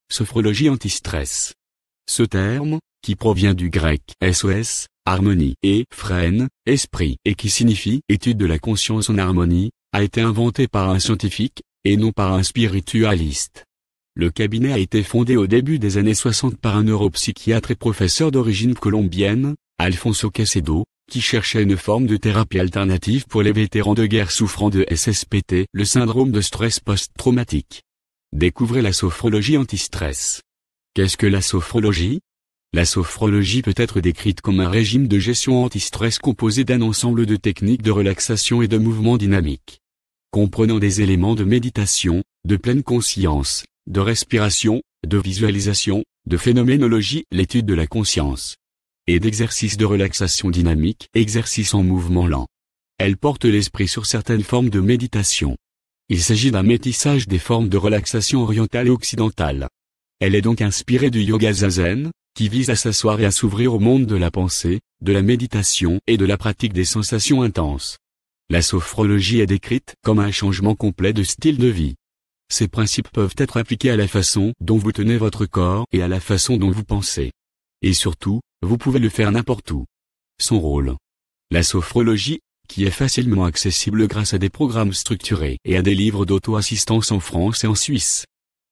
Sophrologie anti-stress. Ce terme, qui provient du grec SOS, harmonie, et phrène, esprit, et qui signifie étude de la conscience en harmonie, a été inventé par un scientifique, et non par un spiritualiste. Le cabinet a été fondé au début des années 60 par un neuropsychiatre et professeur d'origine colombienne, Alfonso Caicedo, qui cherchait une forme de thérapie alternative pour les vétérans de guerre souffrant de SSPT, le syndrome de stress post-traumatique. Découvrez la sophrologie anti-stress. Qu'est-ce que la sophrologie ? La sophrologie peut être décrite comme un régime de gestion anti-stress composé d'un ensemble de techniques de relaxation et de mouvements dynamiques. Comprenant des éléments de méditation, de pleine conscience, de respiration, de visualisation, de phénoménologie, l'étude de la conscience, et d'exercices de relaxation dynamique, exercices en mouvement lent. Elle porte l'esprit sur certaines formes de méditation. Il s'agit d'un métissage des formes de relaxation orientale et occidentale. Elle est donc inspirée du yoga zazen, qui vise à s'asseoir et à s'ouvrir au monde de la pensée, de la méditation et de la pratique des sensations intenses. La sophrologie est décrite comme un changement complet de style de vie. Ces principes peuvent être appliqués à la façon dont vous tenez votre corps et à la façon dont vous pensez. Et surtout, vous pouvez le faire n'importe où. Son rôle. La sophrologie, qui est facilement accessible grâce à des programmes structurés et à des livres d'auto-assistance en France et en Suisse,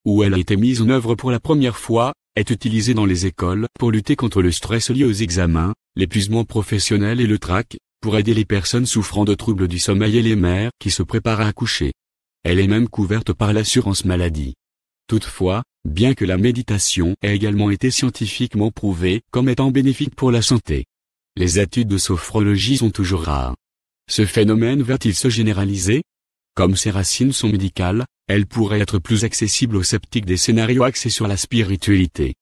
où elle a été mise en œuvre pour la première fois, est utilisée dans les écoles pour lutter contre le stress lié aux examens, l'épuisement professionnel et le trac, pour aider les personnes souffrant de troubles du sommeil et les mères qui se préparent à accoucher. Elle est même couverte par l'assurance maladie. Toutefois, bien que la méditation ait également été scientifiquement prouvée comme étant bénéfique pour la santé, les études de sophrologie sont toujours rares. Ce phénomène va-t-il se généraliser ? Comme ses racines sont médicales, elle pourrait être plus accessible aux sceptiques des scénarios axés sur la spiritualité.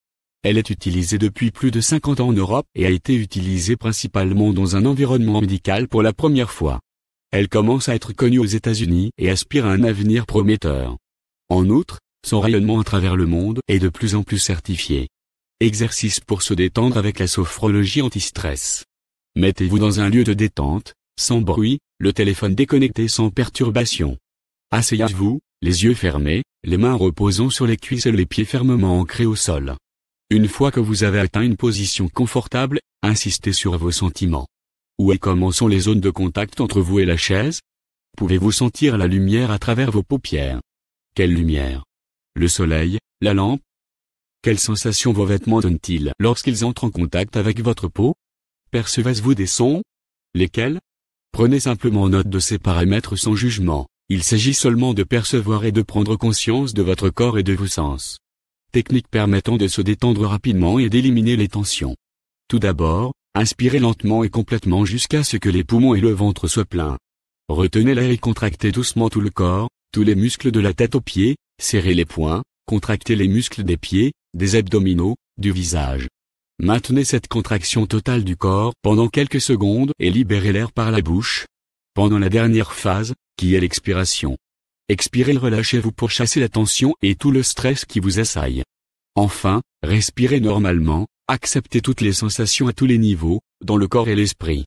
Elle est utilisée depuis plus de 50 ans en Europe et a été utilisée principalement dans un environnement médical pour la première fois. Elle commence à être connue aux États-Unis et aspire à un avenir prometteur. En outre, son rayonnement à travers le monde est de plus en plus certifié. Exercice pour se détendre avec la sophrologie anti-stress. Mettez-vous dans un lieu de détente, sans bruit, le téléphone déconnecté sans perturbation. Asseyez-vous, les yeux fermés, les mains reposant sur les cuisses et les pieds fermement ancrés au sol. Une fois que vous avez atteint une position confortable, insistez sur vos sentiments. Où et comment sont les zones de contact entre vous et la chaise ? Pouvez-vous sentir la lumière à travers vos paupières ? Quelle lumière ? Le soleil, la lampe ? Quelles sensations vos vêtements donnent-ils lorsqu'ils entrent en contact avec votre peau ? Percevez-vous des sons ? Lesquels ? Prenez simplement note de ces paramètres sans jugement. Il s'agit seulement de percevoir et de prendre conscience de votre corps et de vos sens. Technique permettant de se détendre rapidement et d'éliminer les tensions. Tout d'abord, inspirez lentement et complètement jusqu'à ce que les poumons et le ventre soient pleins. Retenez l'air et contractez doucement tout le corps, tous les muscles de la tête aux pieds, serrez les poings, contractez les muscles des pieds, des abdominaux, du visage. Maintenez cette contraction totale du corps pendant quelques secondes et libérez l'air par la bouche. Pendant la dernière phase, qui est l'expiration. Expirez et relâchez-vous pour chasser la tension et tout le stress qui vous assaille. Enfin, respirez normalement, acceptez toutes les sensations à tous les niveaux, dans le corps et l'esprit.